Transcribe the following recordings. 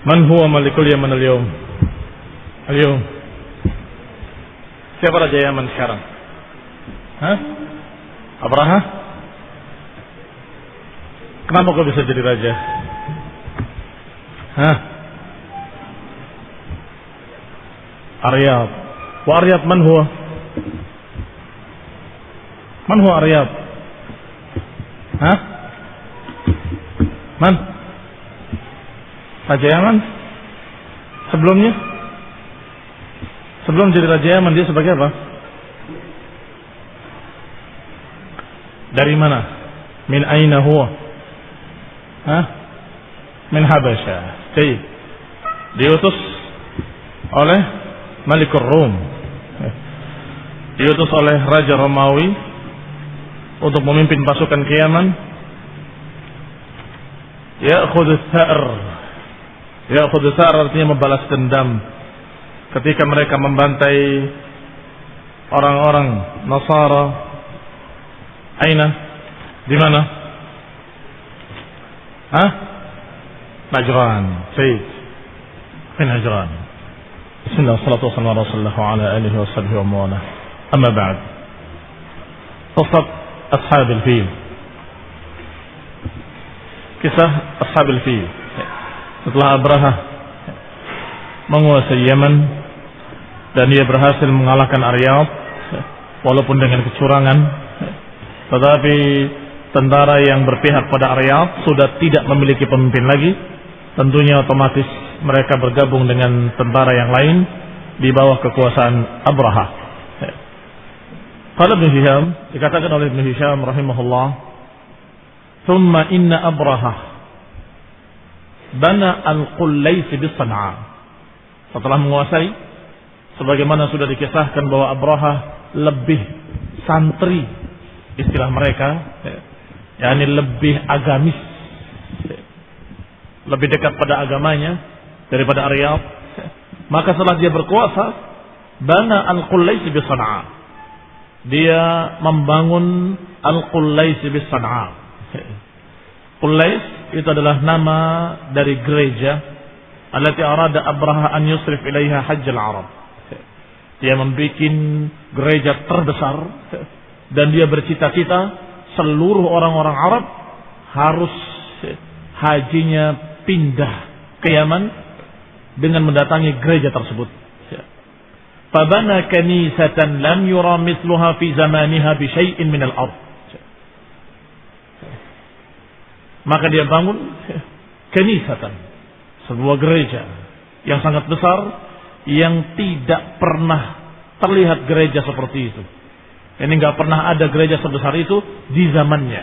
Man huwa malikul Yaman al-yawm? Al-yawm. Siapa raja Yaman sekarang? Hah? Abraha? Kenapa kau bisa jadi raja? Hah? Aryab. Wa Aryab man huwa? Man huwa Aryab? Hah? Man? Raja Yaman? Sebelumnya? Sebelum jadi Raja Yaman dia sebagai apa? Dari mana? Min aina huwa? Hah? Min Habasyah. Baik. Diutus oleh Malikur Rum. Diutus oleh Raja Romawi untuk memimpin pasukan ke Yaman. Ya'khudhu tha'ar. Ya'khudhu tha'ar artinya membalas dendam ketika mereka membantai orang-orang Nasara. Aina? Di mana? Hah? Najran. Baik. Di Najran. Bismillah, salatu wassalamu ala rasulillah wa ala alihi wa sahbihi wa mawalah. Amma ba'd. Qissat Ashabil Fil. Kisah Ashabil Fil. Setelah Abraha menguasai Yaman dan dia berhasil mengalahkan Aryab walaupun dengan kecurangan, tetapi tentara yang berpihak pada Aryab sudah tidak memiliki pemimpin lagi. Tentunya otomatis mereka bergabung dengan tentara yang lain di bawah kekuasaan Abraha. Qala Ibn Hisham, dikatakan oleh Ibn Hisham rahimahullah, "Thumma inna Abraha bana al-Qullais bi San'a." Setelah menguasai, sebagaimana sudah dikisahkan bahwa Abraha lebih santri, istilah mereka, yakni lebih agamis, lebih dekat pada agamanya daripada Aryab. Maka setelah dia berkuasa, bana al-Qullais bi San'a. Dia membangun al-Qullais bi San'a. Qullais itu adalah nama dari gereja allati arada Abraha an yusrif ilaiha hajjal Arab. Dia membuat gereja terbesar dan dia bercita-cita seluruh orang-orang Arab harus hajinya pindah ke Yaman dengan mendatangi gereja tersebut. Fabana kanisatan lam yura mithluha fi zamaniha bi syai'in min al-ard. Maka dia bangun kanisatan, sebuah gereja yang sangat besar yang tidak pernah terlihat gereja seperti itu. Ini enggak pernah ada gereja sebesar itu di zamannya.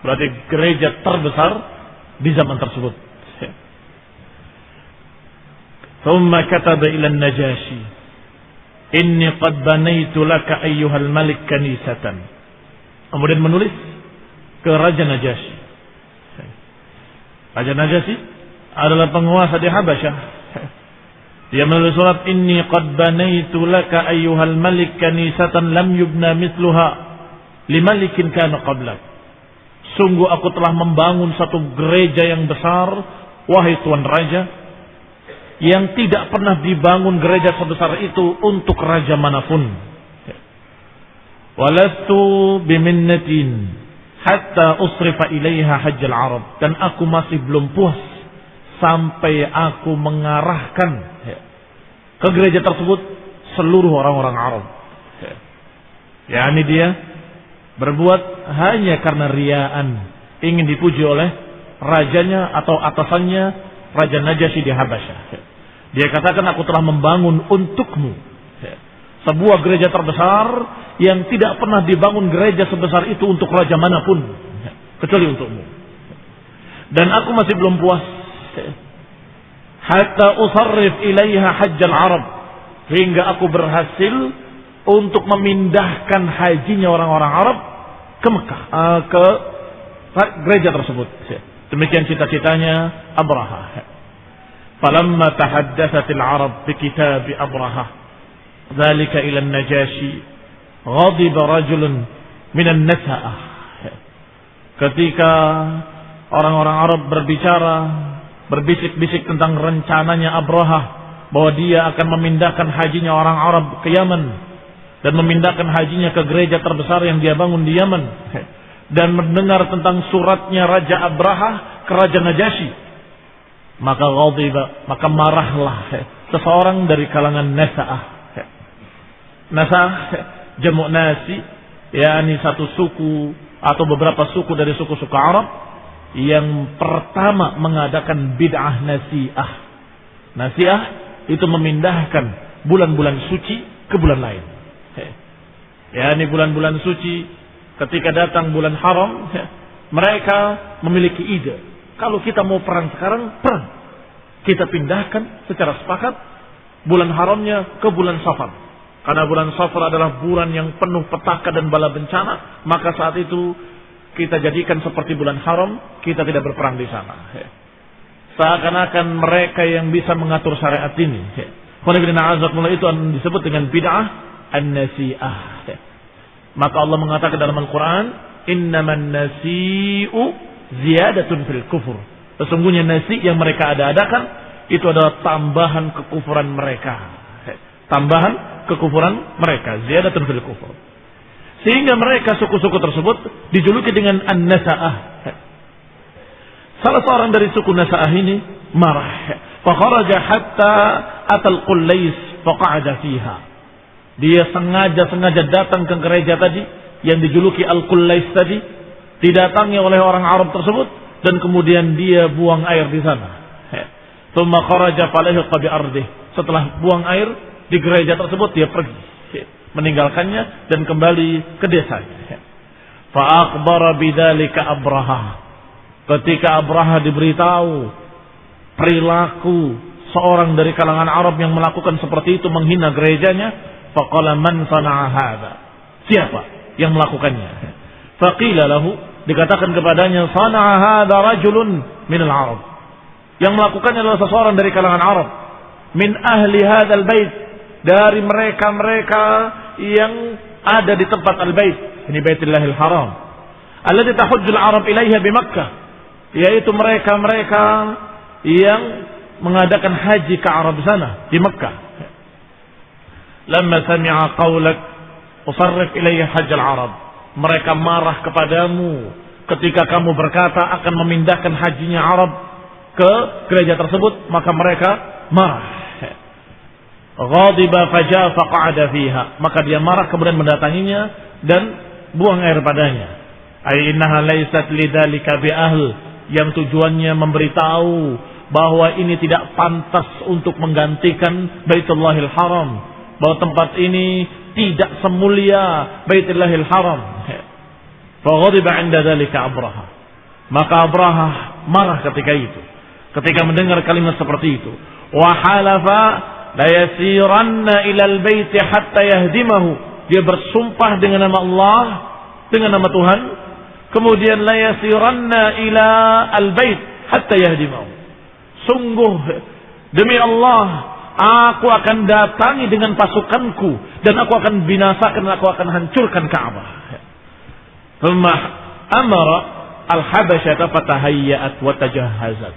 Berarti gereja terbesar di zaman tersebut. Thumma kataba ila an-Najashi, inni qad banaitu laka ayyuhal malik kanisatan. Kemudian menulis ke Raja Najasyi. Raja Najasyi adalah penguasa di Habasyah. Dia menulis surat, inni qad banaitu laka ayyuhal malik kanisatan lam yubna mithluha limalikin kana qablak. Sungguh aku telah membangun satu gereja yang besar, wahai tuan raja, yang tidak pernah dibangun gereja sebesar itu untuk raja manapun. Walastu biminnatin hatta usrifa ilaiha hajjal Arab. Dan aku masih belum puas sampai aku mengarahkan ke gereja tersebut seluruh orang-orang Arab. Yani dia berbuat hanya karena riaan, ingin dipuji oleh rajanya atau atasannya, Raja Najasyi di Habasyah. Dia katakan, aku telah membangun untukmu sebuah gereja terbesar yang tidak pernah dibangun gereja sebesar itu untuk raja manapun kecuali untukmu. Dan aku masih belum puas hatta usarrif ilaiha hajjal Arab, hingga aku berhasil untuk memindahkan hajinya orang-orang Arab ke Mekah, ke gereja tersebut. Demikian cita-citanya Abraha. Falamma tahaddatsatil Arab bi kitab Abraha dzalika ila an-Najashi ghadiba rajulun minan Nasa'ah. Ketika orang-orang Arab berbicara berbisik-bisik tentang rencananya Abraha bahwa dia akan memindahkan hajinya orang Arab ke Yaman dan memindahkan hajinya ke gereja terbesar yang dia bangun di Yaman, dan mendengar tentang suratnya Raja Abraha ke Raja Najasyi, maka ghadiba, maka marahlah seseorang dari kalangan Nasa'ah. Nasa'ah jamu nasi, yakni satu suku atau beberapa suku dari suku-suku Arab yang pertama mengadakan bid'ah nasi'ah. Nasi'ah itu memindahkan bulan-bulan suci ke bulan lain. Yakni bulan-bulan suci ketika datang bulan haram, mereka memiliki ide, kalau kita mau perang sekarang, perang. Kita pindahkan secara sepakat bulan haramnya ke bulan Safar. Karena bulan Safar adalah bulan yang penuh petaka dan bala bencana, maka saat itu kita jadikan seperti bulan haram, kita tidak berperang di sana. Seakan-akan mereka yang bisa mengatur syariat ini. Itu disebut dengan bid'ah an-nasi'ah. Maka Allah mengatakan dalam Al-Quran, innaman nasi'u ziyadatun fil kufur. Sesungguhnya nasi yang mereka adakan itu adalah tambahan kekufuran mereka. Tambahan kekufuran mereka, ziyadatun fil kufur. Sehingga mereka suku-suku tersebut dijuluki dengan an-nasa'ah. Salah seorang dari suku Nasa'ah ini marah. Fakharaja hatta atal Qullais faqa'ada fiha. Dia sengaja datang ke gereja tadi yang dijuluki Al-Qullais tadi, didatangi oleh orang Arab tersebut, dan kemudian dia buang air di sana. Tsumma kharaja falahiqa bi ardih. Setelah buang air di gereja tersebut, dia pergi, meninggalkannya dan kembali ke desanya. Fa akhbara bidzalika Abraha. Ketika Abraha diberitahu perilaku seorang dari kalangan Arab yang melakukan seperti itu, menghina gerejanya, faqala man sana'a hadza? Siapa yang melakukannya? Faqila lahu, dikatakan kepadanya, sana'a hadza rajulun minal Arab. Yang melakukannya adalah seseorang dari kalangan Arab, min ahli hadzal bait, dari mereka-mereka yang ada di tempat al-bait, ini Baitullahil Haram, alladzi tahujjul Arab ilaiha bi Makkah, yaitu mereka-mereka yang mengadakan haji ke Arab sana di Makkah. Lamma sami'a qaulak usarrif ilayya hajjal Arab, mereka marah kepadamu ketika kamu berkata akan memindahkan hajinya Arab ke gereja tersebut, maka mereka marah. Ghadiba faja faqa'ada fiha, maka dia marah kemudian mendatanginya dan buang air padanya. Ay innaha laysat lidzalika bi ahl, yang tujuannya memberitahu bahwa ini tidak pantas untuk menggantikan Baitullahil Haram, bahwa tempat ini tidak semulia Baitullahil Haram. Fa ghadiba 'inda dzalika Abraha, maka Abraha marah ketika itu, ketika mendengar kalimat seperti itu. Wa halafa la yasiranna ilal baiti hatta yahdimahu, dia bersumpah dengan nama Allah, dengan nama Tuhan, kemudian la yasiranna ila al-bait hatta yahdimahu, sungguh demi Allah aku akan datangi dengan pasukanku dan aku akan binasakan, aku akan hancurkan Ka'bah. Thumma amara al-habasyata fatahayyat wa tajahhazat,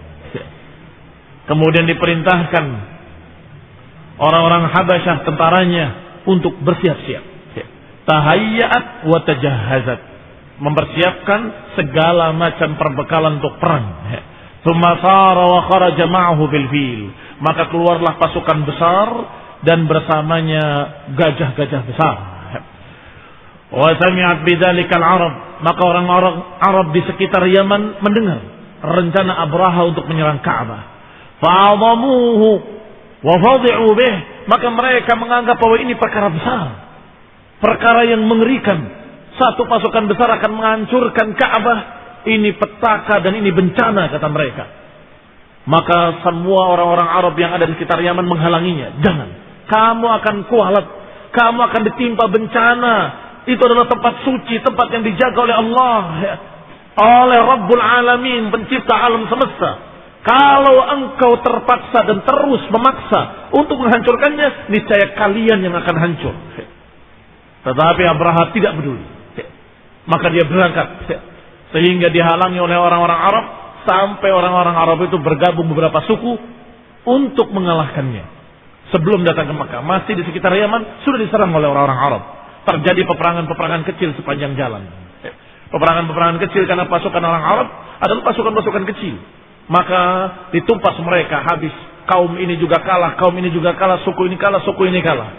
kemudian diperintahkan orang-orang Habasyah, tentaranya, untuk bersiap-siap. Tahayyat wa tajahhazat, mempersiapkan segala macam perbekalan untuk perang. Tsumma sara wa kharaja ma'ahu bil fil, maka keluarlah pasukan besar dan bersamanya gajah-gajah besar. Wa sami'at bidzalikal Arab, maka orang-orang Arab di sekitar Yaman mendengar rencana Abraha untuk menyerang Ka'bah. Fa'adhamuhu wa fadhi'u bih, maka mereka menganggap bahwa ini perkara besar, perkara yang mengerikan. Satu pasukan besar akan menghancurkan Ka'bah, ini petaka dan ini bencana, kata mereka. Maka semua orang-orang Arab yang ada di sekitar Yaman menghalanginya. Jangan, kamu akan kualat, kamu akan ditimpa bencana. Itu adalah tempat suci, tempat yang dijaga oleh Allah, oleh Rabbul Alamin, pencipta alam semesta. Kalau engkau terpaksa dan terus memaksa untuk menghancurkannya, niscaya kalian yang akan hancur. Tetapi Abraha tidak peduli, maka dia berangkat, sehingga dihalangi oleh orang-orang Arab sampai orang-orang Arab itu bergabung beberapa suku untuk mengalahkannya. Sebelum datang ke Mekah, masih di sekitar Yaman sudah diserang oleh orang-orang Arab. Terjadi peperangan-peperangan kecil sepanjang jalan. Peperangan-peperangan kecil karena pasukan orang Arab adalah pasukan-pasukan kecil. Maka ditumpas mereka habis. Kaum ini juga kalah, kaum ini juga kalah, suku ini kalah, suku ini kalah.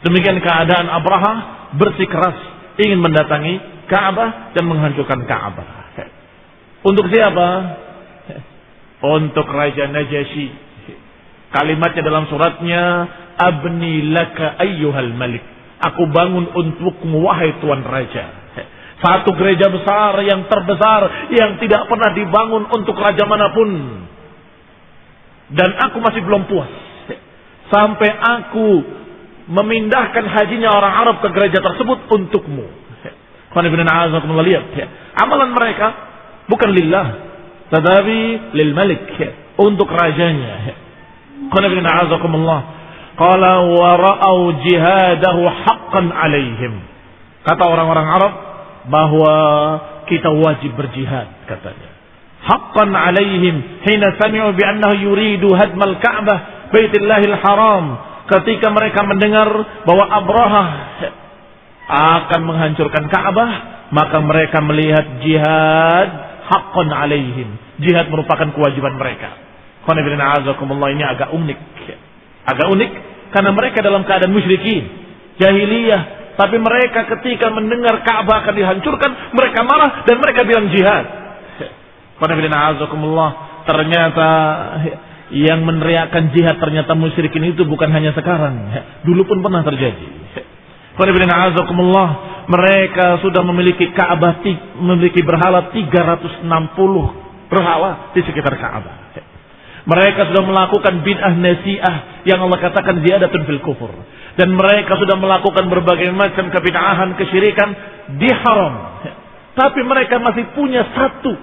Demikian keadaan Abraha bersikeras ingin mendatangi Ka'bah dan menghancurkan Ka'bah. Untuk siapa? Untuk Raja Najasyi. Kalimatnya dalam suratnya, Abni laka ayyuhal malik. Aku bangun untukmu wahai tuan raja. Satu gereja besar yang terbesar yang tidak pernah dibangun untuk raja manapun. Dan aku masih belum puas. Sampai aku memindahkan hajinya orang Arab ke gereja tersebut untukmu. Lihat, amalan mereka bukan lillah, tetapi lil malik, untuk rajanya. Qala wa ra'au jihadahu haqqan alaihim. Kata orang-orang Arab bahwa kita wajib berjihad, katanya. Haqqan alaihim hina sami'u bi annahu yuridu hadmal Ka'bah Baitullahil Haram. Ketika mereka mendengar bahwa Abraha akan menghancurkan Ka'bah, maka mereka melihat jihad haqqan alaihim. Jihad merupakan kewajiban mereka. Ini agak unik. Agak unik karena mereka dalam keadaan musyrikin, jahiliyah, tapi mereka ketika mendengar Ka'bah akan dihancurkan, mereka marah dan mereka bilang jihad. Ternyata yang meneriakkan jihad ternyata musyrikin itu bukan hanya sekarang, dulu pun pernah terjadi. Mereka sudah memiliki Ka'bah, memiliki berhala 360 berhala di sekitar Ka'bah. Mereka sudah melakukan bid'ah nasi'ah yang Allah katakan ziyadatun fil kufur. Dan mereka sudah melakukan berbagai macam kebid'ahan, kesyirikan di haram. Tapi mereka masih punya satu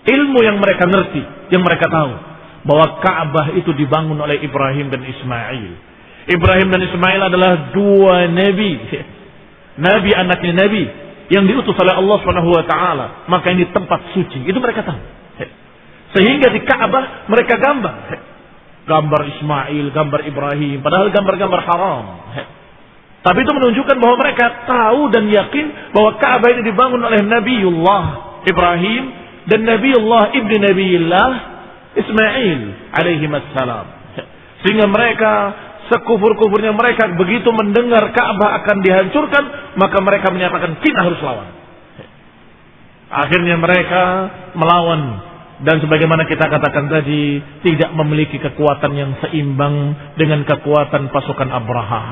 ilmu yang mereka ngerti, yang mereka tahu. Bahwa Ka'bah itu dibangun oleh Ibrahim dan Ismail. Ibrahim dan Ismail adalah dua nabi. Nabi anaknya nabi yang diutus oleh Allah SWT. Maka ini tempat suci. Itu mereka tahu. Sehingga di Ka'bah mereka gambar Ismail, gambar Ibrahim, padahal gambar-gambar haram. Tapi itu menunjukkan bahwa mereka tahu dan yakin bahwa Ka'bah ini dibangun oleh Nabiullah Ibrahim dan Nabiullah ibni Nabiullah Ismail alaihi wassalam. Sehingga mereka, sekufur-kufurnya mereka, begitu mendengar Ka'bah akan dihancurkan, maka mereka menyatakan kita harus lawan. Akhirnya mereka melawan. Dan sebagaimana kita katakan tadi, tidak memiliki kekuatan yang seimbang dengan kekuatan pasukan Abraha.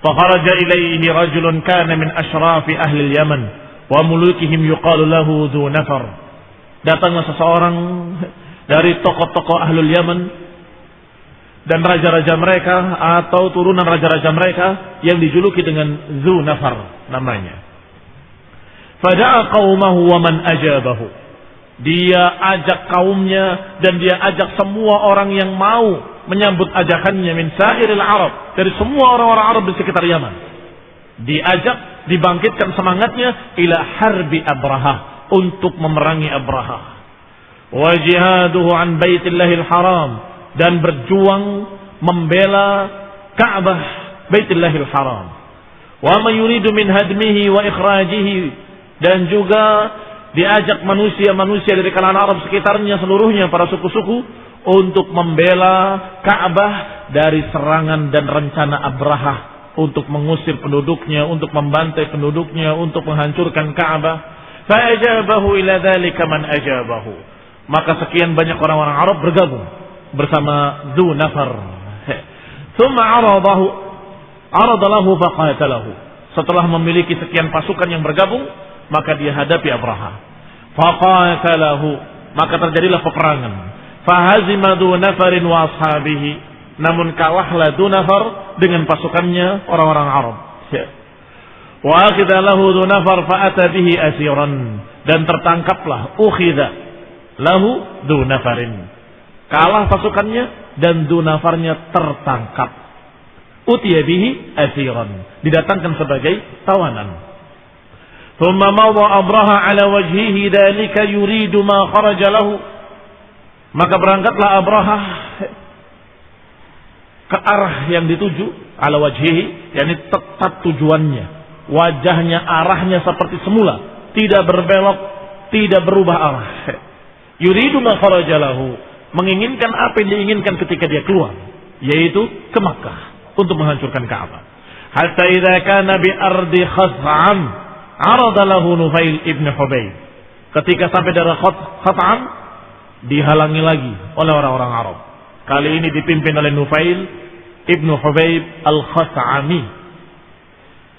Fakharaja ilaihi rajulun kana min ashrafi ahli al-Yaman wa mulukihim yuqalu lahu dhu nafar. Datanglah seseorang dari tokoh-tokoh ahlul Yaman dan raja-raja mereka atau turunan raja-raja mereka yang dijuluki dengan dhu nafar namanya. Fada'a qaumahu wa man ajabahu. Dia ajak kaumnya dan dia ajak semua orang yang mau menyambut ajakannya min sa'iril Arab, dari semua orang-orang Arab di sekitar Yaman. Diajak, dibangkitkan semangatnya ila harbi Abraha, untuk memerangi Abraha. Wa jihaduhu an Baitillahil Haram, dan berjuang membela Ka'bah Baitillahil Haram. Wa man yuridu min hadmihi wa ikhrajihi, dan juga diajak manusia-manusia dari kalangan Arab sekitarnya seluruhnya, para suku-suku, untuk membela Ka'bah dari serangan dan rencana Abraha untuk mengusir penduduknya, untuk membantai penduduknya, untuk menghancurkan Ka'bah. Fa'ajabahu ila dzalika man ajabahu. Maka sekian banyak orang-orang Arab bergabung bersama Dhu Nafar. Tsumma arada lahu faqatalahu. Setelah memiliki sekian pasukan yang bergabung, maka dia hadapi Abraha. Faqatalahu, maka terjadilah peperangan. Fahazima Dhu Nafarin wa ashabihi, namun kalahlah Dhu Nafar dengan pasukannya orang-orang Arab. Wa akhidha lahu Dhu Nafar fa ata bihi asiran, dan tertangkaplah ukhidha lahu Dhu Nafarin. Kalah pasukannya dan Dhu Nafarnya tertangkap. Utiya bihi asiran, didatangkan sebagai tawanan. Thumma mawwa Abraha ala wajhihi dhalika yuridu ma kharaja lahu. Maka berangkatlah Abraha ke arah yang dituju, ala wajhihi, yakni tetap tujuannya, wajahnya, arahnya seperti semula, tidak berbelok, tidak berubah arah. Yuridu ma kharaja lahu, menginginkan apa yang diinginkan ketika dia keluar, yaitu ke Makkah untuk menghancurkan Ka'bah. Hatta idza kana bi ardi Khaz'am arada lahu Nufail ibn Hubayb. Ketika sampai daerah Khaz'am, dihalangi lagi oleh orang-orang Arab. Kali ini dipimpin oleh Nufail ibn Hubayb al-Khaz'ami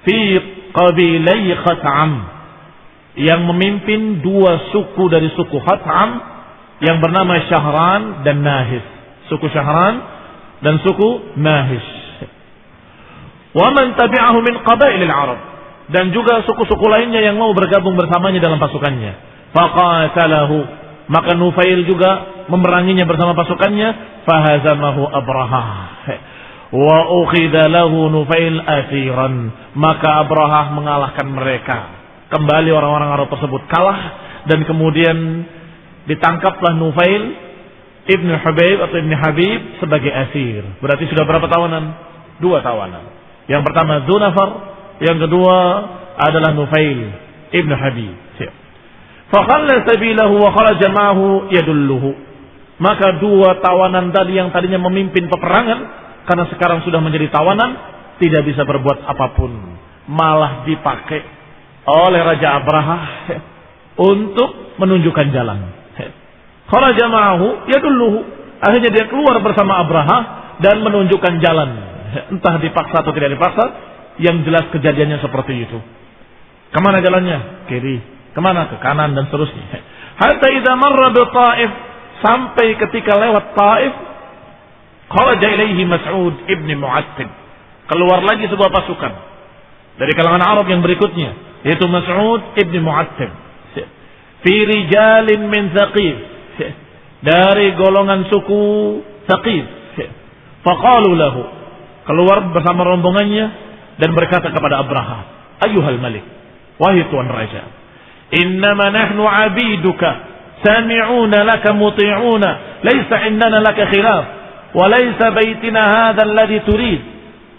fi qabilai Khaz'am, yang memimpin dua suku dari suku Khaz'am yang bernama Syahran dan Nahis. Suku Syahran dan suku Nahis. Wa man tabi'ahu min qabailil Arab, dan juga suku-suku lainnya yang mau bergabung bersamanya dalam pasukannya. Faqatalahu, maka Nufail juga memeranginya bersama pasukannya. Fahazamahu Abraha wa ukhidha lahu Nufail asiran, maka Abraha mengalahkan mereka. Kembali orang-orang Arab tersebut kalah, dan kemudian ditangkaplah Nufail ibn Hubayb atau ibn Habib sebagai asir. Berarti sudah berapa tawanan? 2 tawanan. Yang pertama Dzunafar, yang kedua adalah Nufail ibn Habib. Fakhalla sabilahu wa kharaja ma'ahu yadulluhu. Maka 2 tawanan tadi yang tadinya memimpin peperangan, karena sekarang sudah menjadi tawanan, tidak bisa berbuat apapun, malah dipakai oleh Raja Abraha untuk menunjukkan jalan. Kharaja ma'ahu yadulluhu, akhirnya dia keluar bersama Abraha dan menunjukkan jalan. Entah dipaksa atau tidak dipaksa, yang jelas kejadiannya seperti itu. Kemana jalannya? Kiri. Kemana? Ke kanan dan seterusnya. Hatta idza marra bi Taif, sampai ketika lewat Taif, kharaja ilaihi Mas'ud ibn Mu'attib. Keluar lagi sebuah pasukan dari kalangan Arab yang berikutnya, yaitu Mas'ud ibn Mu'attib. Fi rijalin min Thaqif, dari golongan suku Thaqif. Faqalu lahu, keluar bersama rombongannya dan berkata kepada Abraha, Ayyuhal Malik, wahai Tuan Raja, innama nahnu abiduka, sami'una laka muti'una, laysa indana laka khilaf, wa laysa baytina hadha alladhi turid,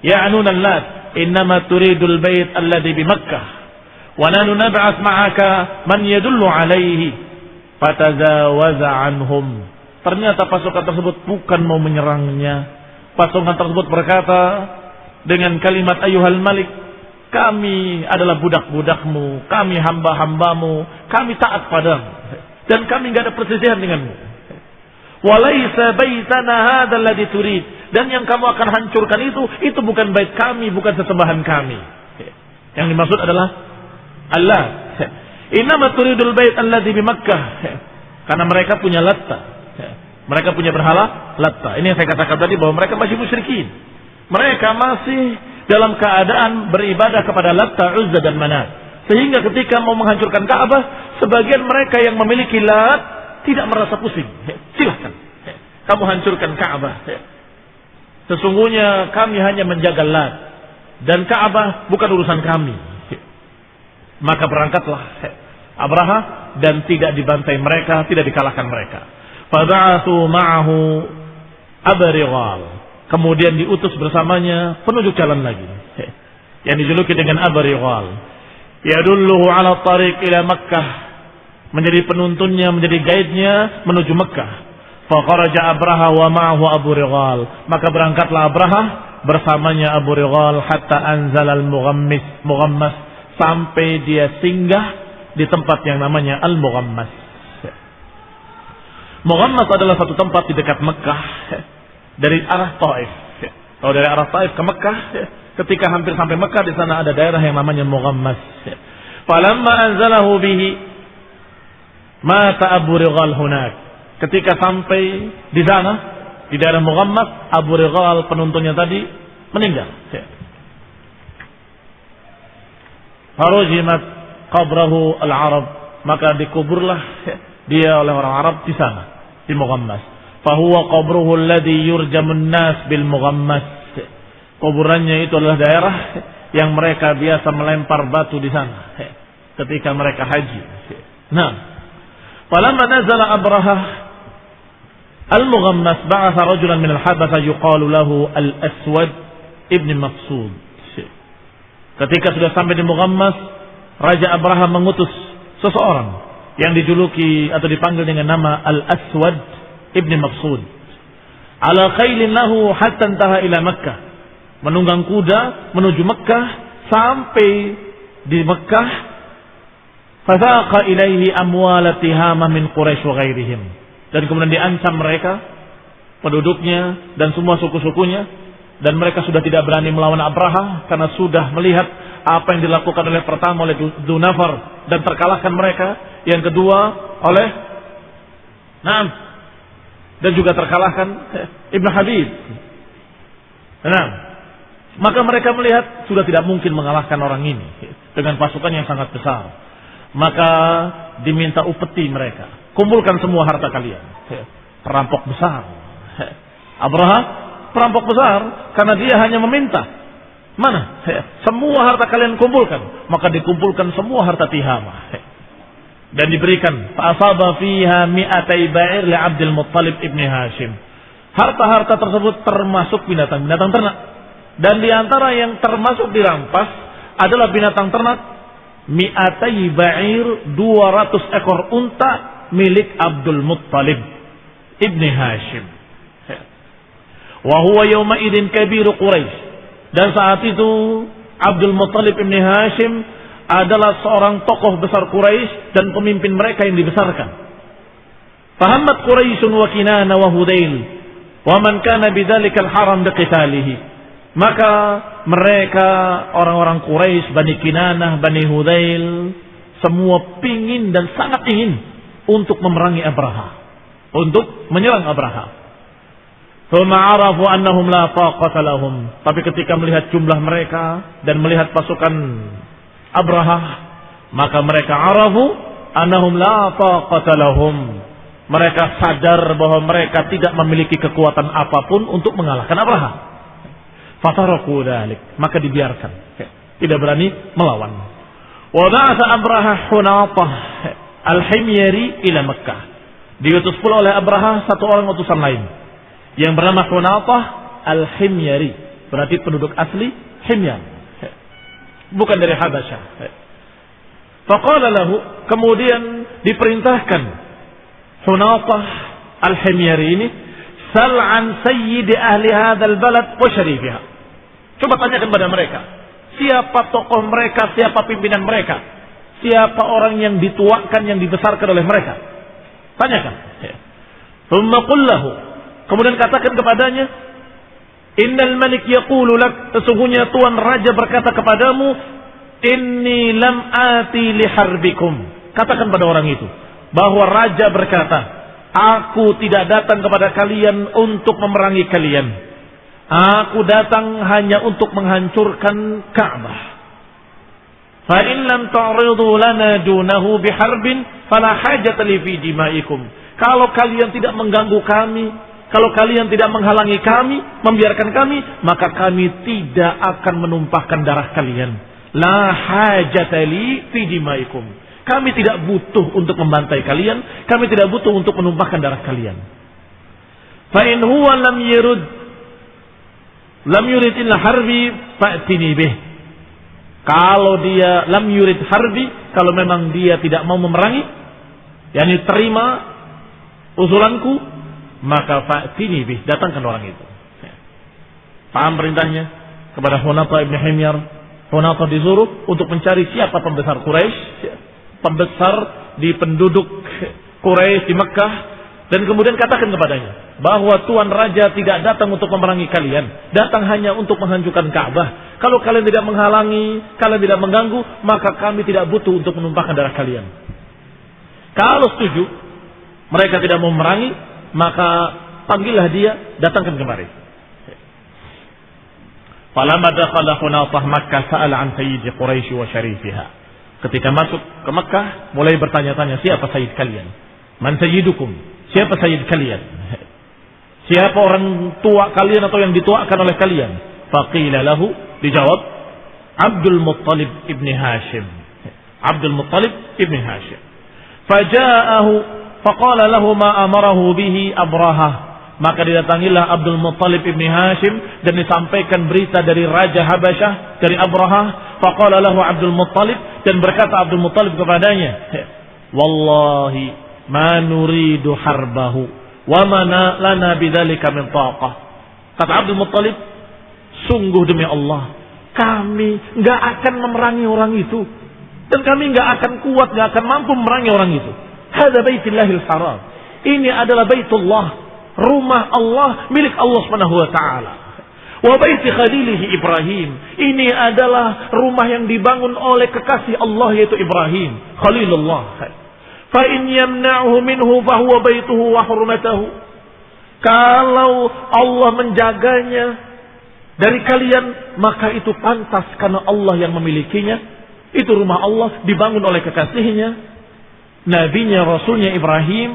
ya'nuna allat, innama turidul bayt alladhi bi Makkah, wa nahnu nab'ath ma'aka man yadullu alaihi, fatazawaza anhum. Ternyata pasukan tersebut bukan mau menyerangnya. Pasukan tersebut berkata dengan kalimat Ayyuhal Malik, kami adalah budak-budakmu, kami hamba-hambamu, kami taat padamu, dan kami tidak ada perselisihan denganmu. Walaysa baitana hadzal ladzi turid, dan yang kamu akan hancurkan itu bukan bait kami, bukan sesembahan kami. Yang dimaksud adalah Allah. Innama turidul bait alladzi bi Makkah, karena mereka punya Latta. Mereka punya berhala Latta. Ini yang saya katakan tadi, bahwa mereka masih musyrikin. Mereka masih dalam keadaan beribadah kepada Latta, Uzza dan Manat. Sehingga ketika mau menghancurkan Ka'bah, sebagian mereka yang memiliki Lat tidak merasa pusing. Silahkan, kamu hancurkan Ka'bah. Sesungguhnya kami hanya menjaga Lat, dan Ka'bah bukan urusan kami. Maka berangkatlah Abraha, dan tidak dibantai mereka, tidak dikalahkan mereka. Faba'athu ma'ahu Aba Righal, kemudian diutus bersamanya penunjuk jalan lagi, yang dijuluki dengan Aba Righal. Yadulluhu ala tariq ila Makkah, menjadi penuntunnya, menjadi guide-nya menuju Makkah. Faqaraja Abraha wa ma'ahu Abu Righal, maka berangkatlah Abraha bersamanya Abu Righal hatta anzal al-Mughammas, sampai dia singgah di tempat yang namanya Al-Mughammas. Mughammas adalah satu tempat di dekat Mekah dari arah Taif. Kalau dari arah Taif ke Mekah, ketika hampir sampai Mekah, di sana ada daerah yang namanya Mughammas. Falamma anzalahu bihi mata Abu Righal hunak. Ketika sampai di sana, di daerah Mughammas, Abu Righal penuntunnya tadi meninggal. Farujimat qabrahu al-Arab, maka dikuburlah dia oleh orang Arab di sana, di Mughammas. Fahuwa qabruhu alladhi yurjamun nas bil Mughammas. Kuburannya itu adalah daerah yang mereka biasa melempar batu di sana. ketika mereka haji. Nah, falamma nazala Abrahah al-Mughammas ba'atha rajulan min al-Habasah yuqalu lahu al-Aswad ibn Mafsud. Ketika sudah sampai di Mughammas, Raja Abrahah mengutus seseorang yang dijuluki atau dipanggil dengan nama Al-Aswad ibn Mafsud. Ala khailin lahu hatta intaha ila Makkah. Menunggang kuda menuju Makkah, sampai di Makkah fasaqa ilaihi amwal tihamah min Quraisy wa ghairihim. Dan kemudian diancam mereka, penduduknya dan semua suku-sukunya, dan mereka sudah tidak berani melawan Abraha karena sudah melihat apa yang dilakukan oleh pertama oleh Dunafar dan terkalahkan mereka, yang kedua oleh dan juga terkalahkan Ibn Habib. Maka mereka melihat sudah tidak mungkin mengalahkan orang ini dengan pasukan yang sangat besar. Maka diminta upeti mereka, kumpulkan semua harta kalian. Perampok besar. Abraha perampok besar karena dia hanya meminta, mana semua harta kalian kumpulkan. Maka dikumpulkan semua harta Tihamah dan diberikan. Fa'asaba fiha mi'atai ba'ir li Abdul Muttalib ibni Hashim. Harta-harta tersebut termasuk binatang-binatang ternak, dan diantara yang termasuk dirampas adalah binatang ternak mi'atai ba'ir, 200 ekor unta milik Abdul Muttalib ibni Hashim. Wa huwa yawma idin kabiru Quraisy. Dan saat itu Abdul Muttalib ibn Hashim adalah seorang tokoh besar Quraisy dan pemimpin mereka yang dibesarkan. Fahammat Quraisyun wa Kinana wa Hudail wa man kana bidzalikal haram biqitalihi. Maka mereka orang-orang Quraisy, Bani Kinanah, Bani Hudail, semua pingin dan sangat ingin untuk memerangi Abraha, untuk menyerang Abraha. Fa'arafu annahum la taqata lahum. Tapi ketika melihat jumlah mereka dan melihat pasukan Abraha, maka mereka arafu annahum la taqata lahum. Mereka sadar bahwa mereka tidak memiliki kekuatan apapun untuk mengalahkan Abraha. Fataraku dzalik, maka dibiarkan, tidak berani melawan. Wa ba'atha Abraha Hunatah al-Himyari ila Makkah. Diutus pula oleh Abraha satu orang utusan lain yang bernama Hunatah al-Himyari, berarti penduduk asli Himyar, bukan dari Habasyah. Faqala lahu, kemudian diperintahkan Hunatah al-Himyari ini, sal an sayyidi ahli hadzal balad wa syarifiha. Coba tanyakan pada mereka, siapa tokoh mereka, siapa pimpinan mereka, siapa orang yang dituakan, yang dibesarkan oleh mereka. Tanyakan. Thumma qul lahu, kemudian katakan kepadanya, innal malik yaqulu lak, sesungguhnya tuan raja berkata kepadamu, inni lam ati li harbikum. Katakan pada orang itu bahwa raja berkata, aku tidak datang kepada kalian untuk memerangi kalian. Aku datang hanya untuk menghancurkan Ka'bah. Fa in lam ta'ridu lana dunahu biharbin fala hajata li fi dimaikum. Kalau kalian tidak mengganggu kami, kalau kalian tidak menghalangi kami, membiarkan kami, maka kami tidak akan menumpahkan darah kalian. La hajata li fi dimaikum. Kami tidak butuh untuk membantai kalian, kami tidak butuh untuk menumpahkan darah kalian. Fa in huwa lam yurid illa harbi fa'tini bih. Kalau dia lam yurid harbi, kalau memang dia tidak mau memerangi, yakni terima usulanku, maka fa'tini bih, datangkan orang itu. Paham perintahnya kepada Hunatah ibn Himyar? Hunatah disuruh untuk mencari siapa pembesar Quraisy, pembesar di penduduk Quraisy di Mekah, dan kemudian katakan kepadanya bahwa tuan raja tidak datang untuk memerangi kalian, datang hanya untuk menghancurkan Ka'bah. Kalau kalian tidak menghalangi, kalian tidak mengganggu, maka kami tidak butuh untuk menumpahkan darah kalian. Kalau setuju, mereka tidak mau memerangi, maka panggillah dia, datangkan kemari. Falamma dakhala Hunatah Makkah sa'ala an sayyidi Quraisy wa syarifiha. Ketika masuk ke Makkah, mulai bertanya-tanya, siapa sayyid kalian? Man sayyidukum? Siapa sayyid kalian? Siapa orang tua kalian atau yang dituakan oleh kalian? Faqila lahu, dijawab, Abdul Muttalib ibni Hashim. Abdul Muttalib ibn Hashim. Faja'ahu faqala lahu ma amarahu bihi Abrahah. Maka didatangilah Abdul Muttalib ibn Hashim dan disampaikan berita dari Raja Habasyah, dari Abrahah. Faqala lahu Abdul Muttalib, dan berkata Abdul Muttalib kepadanya, wallahi ma nuridu harbahu wa ma lana bidzalika min taqah. Kata Abdul Muttalib, sungguh demi Allah, kami enggak akan memerangi orang itu, dan kami enggak akan kuat, enggak akan mampu memerangi orang itu. Hadza baitullahil haram. Ini adalah Baitullah, rumah Allah, milik Allah Subhanahu wa taala. Wa baiti khalilihi Ibrahim. Ini adalah rumah yang dibangun oleh kekasih Allah, yaitu Ibrahim, Khalilullah. Fa in yamna'hu minhu fa huwa baituhu wa hurmatuhu. Kalau Allah menjaganya dari kalian, maka itu pantas karena Allah yang memilikinya. Itu rumah Allah, dibangun oleh kekasihnya, nabinya, rasulnya Ibrahim.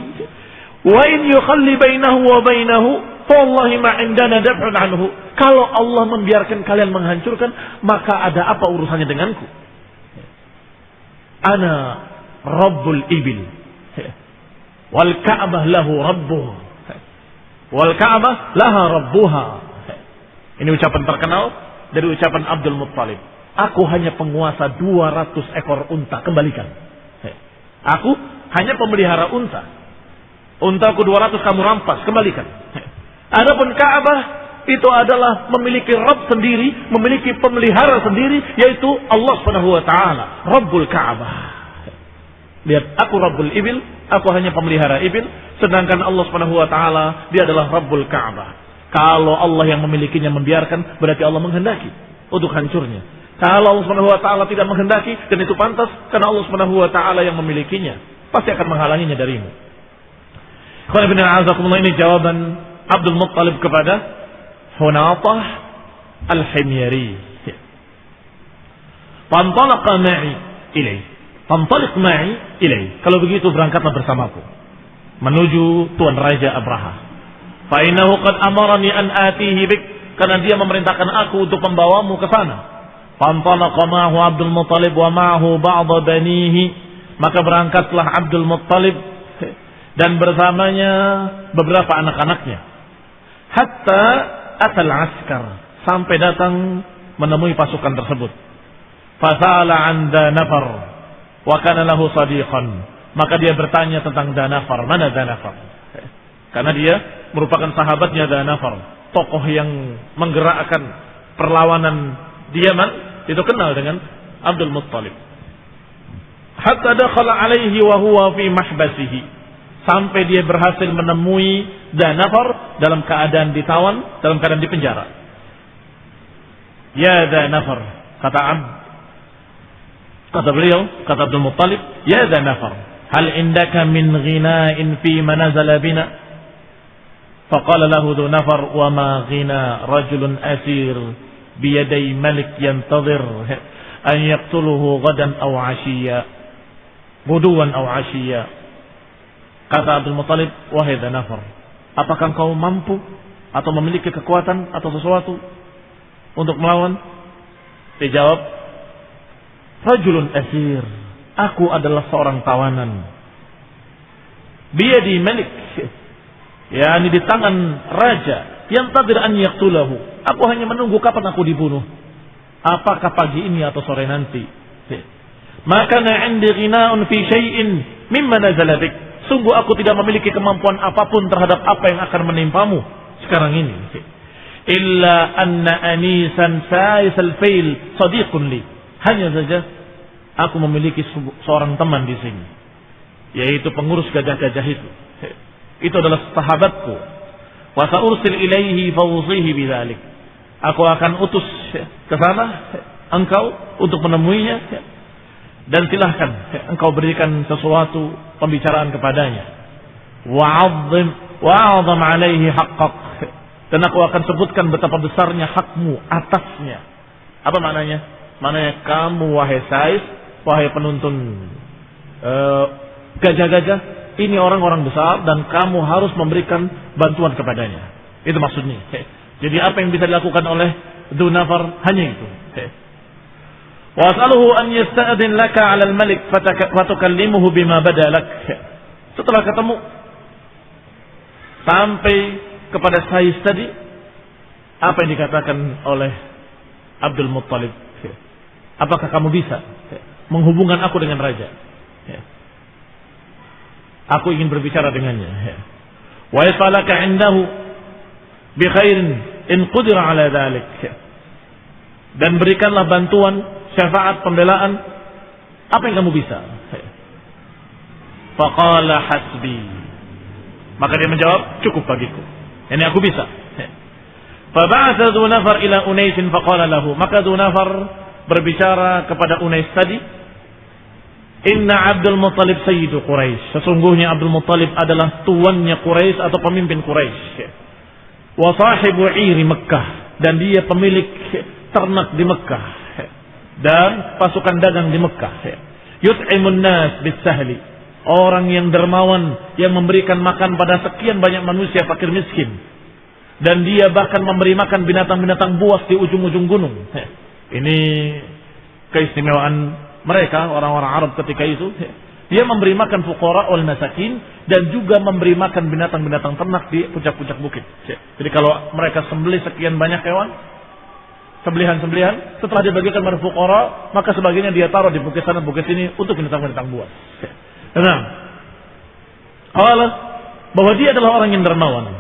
Wa in yukhalli bainahu wa bainahu fa wallahi ma indana daf'un anhu. Kalau Allah membiarkan kalian menghancurkan, maka ada apa urusannya denganku? Ana Rabbul Ibil wal Ka'bah lahu rabbuh wal Ka'bah laha rabbuha. Ini ucapan terkenal dari ucapan Abdul Muttalib. Aku hanya penguasa 200 ekor unta, kembalikan. Aku hanya pemelihara unta. Untaku 200 kamu rampas, kembalikan. Adapun Ka'bah itu adalah memiliki Rabb sendiri, memiliki pemelihara sendiri, yaitu Allah Subhanahu wa taala, Rabbul Ka'bah. Lihat, aku Rabbul Ibil, aku hanya pemelihara ibil, sedangkan Allah Subhanahu wa taala dia adalah Rabbul Ka'bah. Kalau Allah yang memilikinya membiarkan, berarti Allah menghendaki untuk hancurnya. Kalau Allah Subhanahu wa taala tidak menghendaki, dan itu pantas karena Allah Subhanahu wa taala yang memilikinya, pasti akan menghalanginya darimu. Ini jawaban Abdul Muttalib kepada Hunatah Al-Himyari. Fantalaqa ma'i ilai. Fantaliq ma'i ilai. Kalau begitu berangkatlah bersamaku menuju Tuan Raja Abraha. Fa innahu qad amarani an atihi bik, karena dia memerintahkan aku untuk membawamu ke sana. Fantalaqa ma'ahu Abdul Muttalib wa ma'ahu ba'd banihi. Maka berangkatlah Abdul Muttalib dan bersamanya beberapa anak-anaknya. Hatta atal askar, sampai datang menemui pasukan tersebut. Fasala an Danafar wa kana lahu sadiqan. Maka dia bertanya tentang Danafar. Mana Danafar? Karena dia merupakan sahabatnya Danafar, tokoh yang menggerakkan perlawanan di Yaman, itu kenal dengan Abdul Muttalib. Hatta dakhala alaihi wa huwa fi mahbasihi, sampai dia berhasil menemui Danafar dalam keadaan ditawan, dalam keadaan dipenjara. Ya Danafar, kata beliau, kata Abdul Muttalib, ya Danafar, hal indaka min ghina'in fi manazala bina? Faqala lahu Danafar, wa ma ghina rajulun asir biyaday malik yantazir an yaqtuluhu gadan aw ashiya, buduwan aw ashiya. Kata Abdul Muttalib, wahai Danafar, apakah kau mampu atau memiliki kekuatan atau sesuatu untuk melawan? Dia jawab, rajulun asir, aku adalah seorang tawanan. Biyadi malik, yakni di tangan raja, yang tadir an yaqtulahu. Aku hanya menunggu kapan aku dibunuh. Apakah pagi ini atau sore nanti? Maka na'indi ghina'un fi syai'in mimma nazala bik. Sungguh aku tidak memiliki kemampuan apapun terhadap apa yang akan menimpamu sekarang ini. Illa anna anisan sa'isal fail sadiqun li. Hanya saja aku memiliki seorang teman di sini, yaitu pengurus gajah-gajah itu. Itu adalah sahabatku. Wa sa'ursil ilaihi fawzihi bidzalik. Aku akan utus ke sana engkau untuk menemuinya, dan silahkan engkau berikan sesuatu pembicaraan kepadanya. Wa'adzam alaihi haqqak, dan aku akan sebutkan betapa besarnya hakmu atasnya. Apa maknanya? Maknanya kamu wahai Sais, wahai penuntun gajah-gajah, ini orang-orang besar dan kamu harus memberikan bantuan kepadanya. Itu maksudnya. Jadi apa yang bisa dilakukan oleh Dunafar hanya itu. Wa as'aluhu an yasta'dhin laka 'ala al-malik fatukallimuhu bima badalak. Setelah ketemu sampai kepada Sa'id tadi, apa yang dikatakan oleh Abdul Muttalib? Apakah kamu bisa menghubungkan aku dengan raja? Aku ingin berbicara dengannya. Wa yasalaka 'indahu bi khairin in qudira 'ala dhalik. Dan berikanlah bantuan, syafaat, pembelaan, apa yang kamu bisa. Faqala hasbi. Maka dia menjawab, cukup bagiku. Ini aku bisa. Faba'atha Dhu Nafar ila Unais faqala lahu. Maka Dhu Nafar berbicara kepada Unais tadi, Inna Abdul Muttalib sayyidu Quraisy. Sesungguhnya Abdul Muttalib adalah tuannya Quraisy atau pemimpin Quraisy. Wa sahibu 'iri Makkah, dan dia pemilik ternak di Mekah dan pasukan dagang di Mekah. Yut'imun nas bis-sahli, orang yang dermawan yang memberikan makan pada sekian banyak manusia fakir miskin, dan dia bahkan memberi makan binatang-binatang buas di ujung-ujung gunung. Ini keistimewaan mereka orang-orang Arab ketika itu. Dia memberi makan fuqara wal masakin dan juga memberi makan binatang-binatang ternak di puncak-puncak bukit. Jadi kalau mereka sembelih sekian banyak hewan, sembelihan-sembelihan, setelah dibagikan pada fuqara, maka sebagiannya dia taruh di bukit sana bukit sini untuk binatang-binatang buas. Nah, Allah bahwa dia adalah orang yang dermawan.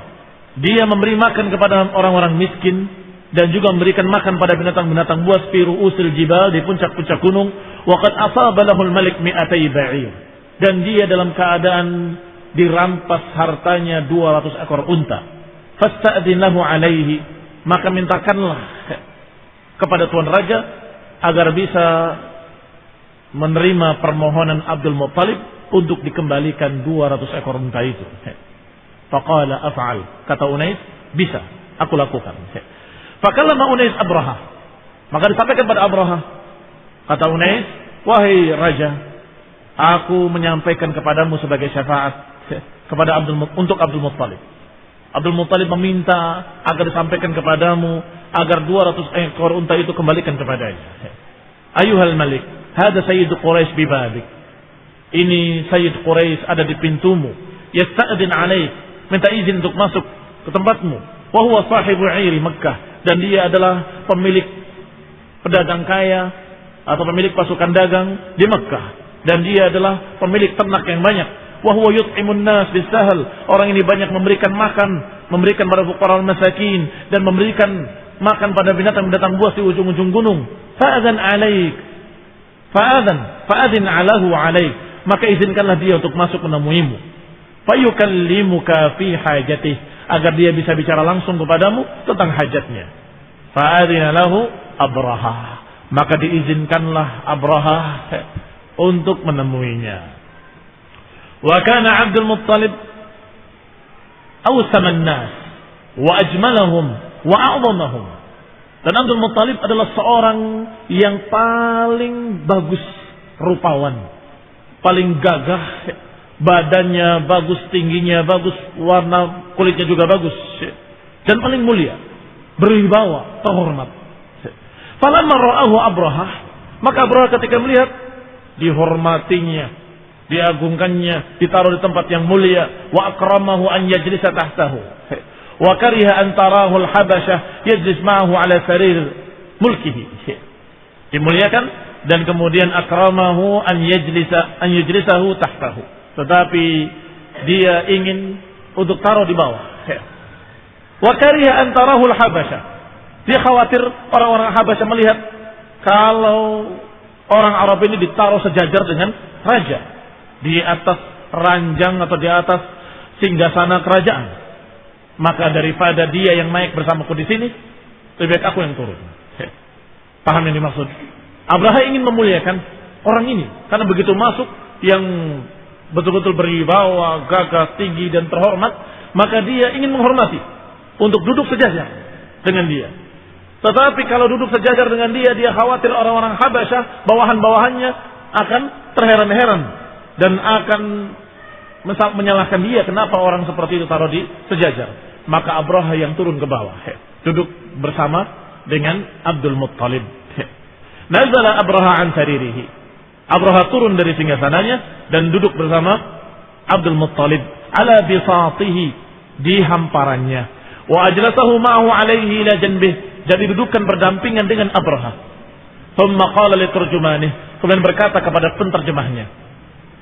Dia memberi makan kepada orang-orang miskin dan juga memberikan makan pada binatang-binatang buas fi ru'usil jibal, di puncak-puncak gunung. Wa qad asaba lahul malik mi'atai ba'ir, dan dia dalam keadaan dirampas hartanya 200 ekor unta. Fasta'dhin lahu alaihi, maka mintakanlah kepada tuan raja agar bisa menerima permohonan Abdul Muttalib untuk dikembalikan 200 ekor unta itu. Faqala af'al, kata Unais, bisa, aku lakukan. Fakallama Unais Abraha, maka disampaikan pada Abraha, kata Unais, wahai raja, aku menyampaikan kepadamu sebagai syafaat kepada untuk Abdul Muttalib. Abdul Muttalib meminta agar disampaikan kepadamu agar 200 ekor unta itu kembalikan kepadanya. Ayuhal malik, hada sayyidu Quraisy bibabik. Ini Sayyid Quraisy ada di pintumu. Yasta'din alaik, minta izin untuk masuk ke tempatmu. Wa huwa sahibu 'iri Makkah, dan dia adalah pemilik pedagang kaya atau pemilik pasukan dagang di Makkah, dan dia adalah pemilik ternak yang banyak. Wa huwa yut'imun nas bisahl, orang ini banyak memberikan makan, memberikan pada fuqara masakin, dan memberikan makan pada binatang-binatang buas di ujung-ujung gunung. Fa'adhan alaik, fa'adhin alahu alaik, maka izinkanlah dia untuk masuk menemuimu. Fayukallimuka fi hajatih, agar dia bisa bicara langsung kepadamu tentang hajatnya. Fa'adhina lahu Abraha, maka diizinkanlah Abraha untuk menemuinya. Wa kana Abdul Muttalib awsaman nas wa ajmalahum wa a'zamahum. Dan Abdul Muttalib adalah seorang yang paling bagus rupawan, paling gagah, badannya bagus, tingginya bagus, warna kulitnya juga bagus, dan paling mulia, berwibawa, terhormat. Falamma ra'ahu Abraha, maka Abraha ketika melihat, dihormatinya, diagungkannya, ditaruh di tempat yang mulia. Wa akramahu an yajlisa tahtahu, wa kariha an tarahu al-habasyah yajlis ma'ahu ala sarir mulkihi. Dimuliakan dan kemudian akramahu an yajlisahu tahtahu, tetapi dia ingin untuk taruh di bawah. Wa kariha an tarahu al-habasyah, dia khawatir orang-orang Habasyah melihat kalau orang Arab ini ditaruh sejajar dengan raja di atas ranjang atau di atas singgasana kerajaan. Maka daripada dia yang naik bersamaku di sini, lebih baik aku yang turun. Paham yang dimaksud? Abraha ingin memuliakan orang ini karena begitu masuk yang betul-betul berwibawa, gagah, tinggi dan terhormat, maka dia ingin menghormati untuk duduk sejajar dengan dia. Tetapi kalau duduk sejajar dengan dia, dia khawatir orang-orang Habasyah, bawahan-bawahannya akan terheran-heran dan akan menyalahkan dia kenapa orang seperti itu taruh di sejajar. Maka Abraha yang turun ke bawah, duduk bersama dengan Abdul Muttalib. Nazala Abraha an saririhi. Abraha turun dari singgasananya dan duduk bersama Abdul Muttalib ala bisatihi, di hamparannya. Wa ajlasahu ma'ahu alaihi ila janbih, jadi dudukkan berdampingan dengan Abraha. Thumma qala li turjumanih, kemudian berkata kepada penterjemahnya.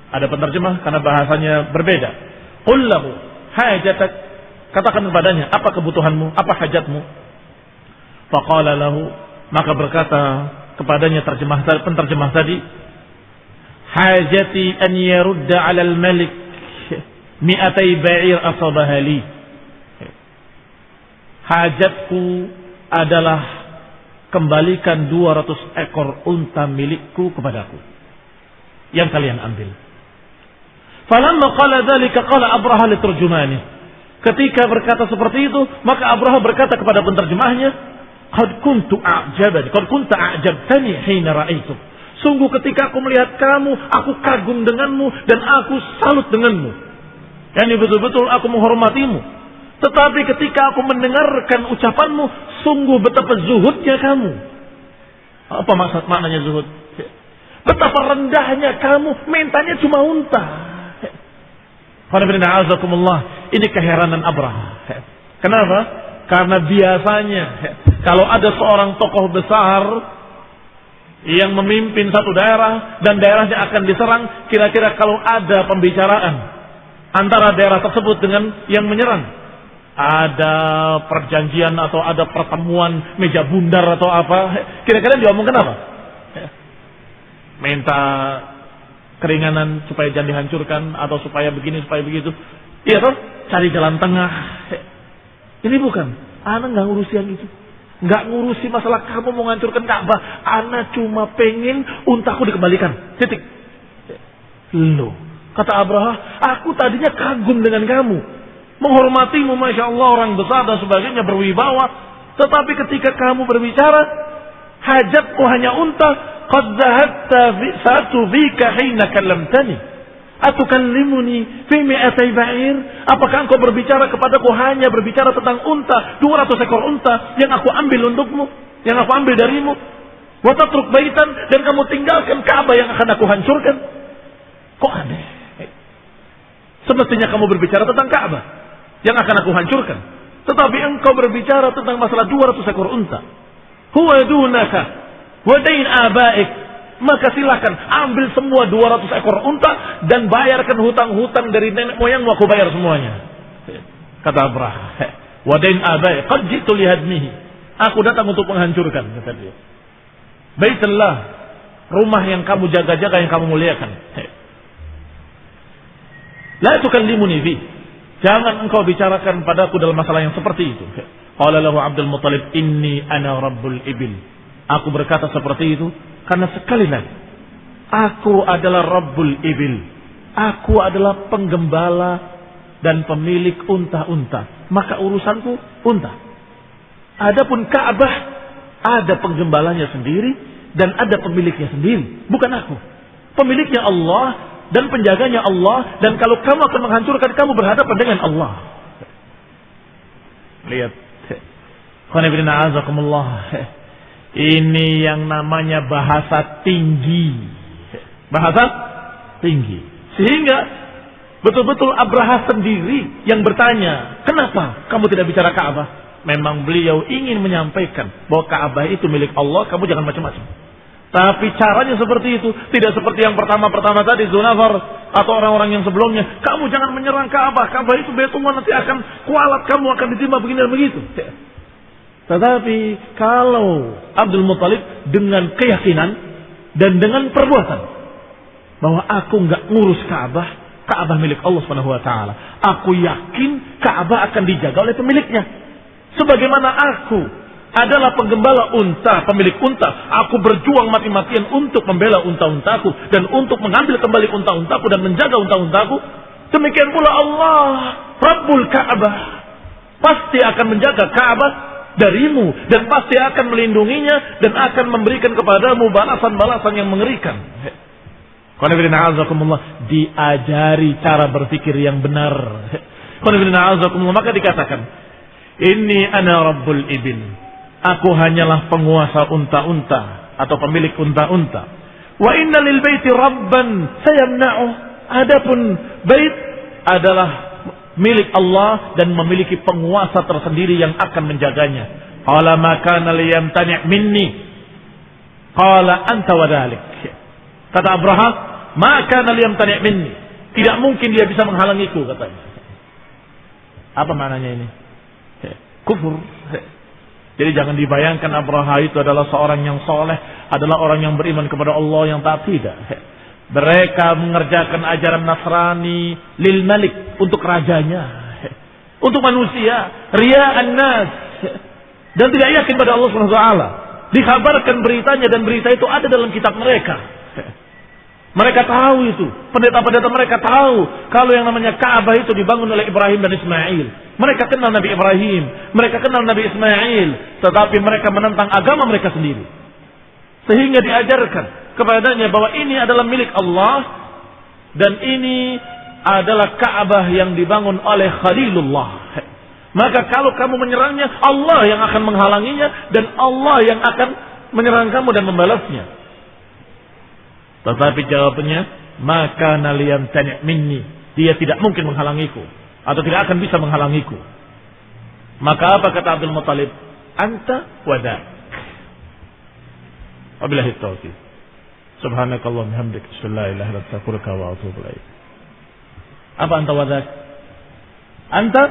Ada penterjemah karena bahasanya berbeda. Qul lahu hajatak, katakan kepadanya apa kebutuhanmu, apa hajatmu. Faqala lahu, maka berkata kepadanya penterjemah tadi, hajati an yarudda 'ala al-malik mi'atai ba'ir asabaha li. Hajatku adalah kembalikan 200 ekor unta milikku kepadaku yang kalian ambil. Falamma qala dzalika qala Abraha li turjumani. Ketika berkata seperti itu, maka Abraha berkata kepada penterjemahnya, qad kuntu a'jabani, qad kunta a'jabtani hina ra'aitu. Sungguh ketika aku melihat kamu, aku kagum denganmu dan aku salut denganmu. Yani betul-betul aku menghormatimu. Tetapi ketika aku mendengarkan ucapanmu, sungguh betapa zuhudnya kamu. Apa maknanya zuhud? Betapa rendahnya kamu, mintanya cuma unta. Ini keheranan Abraha. Kenapa? Karena biasanya kalau ada seorang tokoh besar yang memimpin satu daerah dan daerahnya akan diserang, kira-kira kalau ada pembicaraan antara daerah tersebut dengan yang menyerang, ada perjanjian atau ada pertemuan meja bundar atau apa, kira-kira diomongkan apa? Minta keringanan supaya jangan dihancurkan atau supaya begini supaya begitu. Iya toh, cari jalan tengah. Ini bukan, ana nggak ngurusin itu, nggak ngurusi masalah kamu mau menghancurkan Ka'bah. Ana cuma pengen untaku dikembalikan. Titik. Loh, kata Abraha, aku tadinya kagum dengan kamu, menghormatimu, masya Allah, orang besar dan sebagainya, berwibawa. Tetapi ketika kamu berbicara, hajatku hanya unta. Qad zahabta satu fika hina kallamtani atukallimuni fi mi'atai ba'ir. Apakah engkau berbicara kepadaku hanya berbicara tentang unta, 200 ekor unta yang aku ambil untukmu, yang aku ambil darimu, wa tatruk baitan, dan kamu tinggalkan Ka'bah yang akan aku hancurkan? Kok aneh? Semestinya kamu berbicara tentang Ka'bah yang akan aku hancurkan, tetapi engkau berbicara tentang masalah 200 ekor unta. Huwa dunaka wadain abaik, maka silakan ambil semua 200 ekor unta dan bayarkan hutang-hutang dari nenek moyangmu, aku bayar semuanya. Kata Abraha, wadain abaik qad jitu lihadmihi, aku datang untuk menghancurkan, kata dia. Baitullah, rumah yang kamu jaga-jaga, yang kamu muliakan. La tukallimuni fi, jangan engkau bicarakan padaku dalam masalah yang seperti itu. Qala lahu Abdul Muttalib, inni ana rabbul ibil. Aku berkata seperti itu karena sekali lagi, aku adalah Rabbul Ibil. Aku adalah penggembala dan pemilik unta-unta. Maka urusanku unta. Adapun Ka'bah, ada penggembalanya sendiri dan ada pemiliknya sendiri. Bukan aku. Pemiliknya Allah dan penjaganya Allah. Dan kalau kamu akan menghancurkan, kamu berhadapan dengan Allah. Lihat. Qanibina azakumullah. Ini yang namanya bahasa tinggi. Bahasa tinggi. Sehingga betul-betul Abraha sendiri yang bertanya, kenapa kamu tidak bicara Ka'bah? Memang beliau ingin menyampaikan bahwa Ka'bah itu milik Allah, kamu jangan macam-macam. Tapi caranya seperti itu, tidak seperti yang pertama tadi, Dzunafar atau orang-orang yang sebelumnya. Kamu jangan menyerang Ka'bah, Ka'bah itu Baitullah, nanti akan kualat, kamu akan ditimpa begini dan begitu. Tetapi kalau Abdul Muttalib dengan keyakinan dan dengan perbuatan bahwa aku nggak ngurus Ka'bah, Ka'bah milik Allah Subhanahu wa taala. Aku yakin Ka'bah akan dijaga oleh pemiliknya. Sebagaimana aku adalah penggembala unta, pemilik unta, aku berjuang mati-matian untuk membela unta-untaku dan untuk mengambil kembali unta-untaku dan menjaga unta-untaku. Demikian pula Allah, Rabbul Ka'bah, pasti akan menjaga Ka'bah darimu dan pasti akan melindunginya dan akan memberikan kepadamu balasan-balasan yang mengerikan. Diajari cara berpikir yang benar. Maka dikatakan, Inni ana rabbul ibil. Aku hanyalah penguasa unta-unta. atau pemilik unta-unta. Wa inna lil baiti rabban sayamna'uh. Adapun bait adalah milik Allah dan memiliki penguasa tersendiri yang akan menjaganya. Qala ma kana liyamtani' minni. Qala anta wa dhalik. Kata Abraham, ma kana liyamtani' minni. Tidak mungkin dia bisa menghalangiku, katanya. Apa maknanya ini? Kufur. Jadi jangan dibayangkan Abraha itu adalah seorang yang soleh, adalah orang yang beriman kepada Allah yang taat, tidak. Mereka mengerjakan ajaran Nasrani lil malik, untuk rajanya, untuk manusia, riya'an nas, dan tidak yakin pada Allah Subhanahu wa taala. Dikabarkan beritanya dan berita itu ada dalam kitab mereka. Mereka tahu itu, pendeta-pendeta mereka tahu kalau yang namanya Ka'bah itu dibangun oleh Ibrahim dan Ismail. Mereka kenal Nabi Ibrahim, mereka kenal Nabi Ismail, tetapi mereka menentang agama mereka sendiri. Sehingga diajarkan kepadanya bahwa ini adalah milik Allah dan ini adalah Ka'bah yang dibangun oleh Khalilullah. Maka kalau kamu menyerangnya, Allah yang akan menghalanginya dan Allah yang akan menyerang kamu dan membalasnya. Tetapi jawabannya, maka naliyam tani' minni, dia tidak mungkin menghalangiku atau tidak akan bisa menghalangiku. Maka apa kata Abdul Muttalib? Anta wadak. Wabillahi taufiq. Subhanakallahumma hamdika asyhadu an la ilaha illa anta astaghfiruka wa atubu ilaik. Apa anta wadak? Anta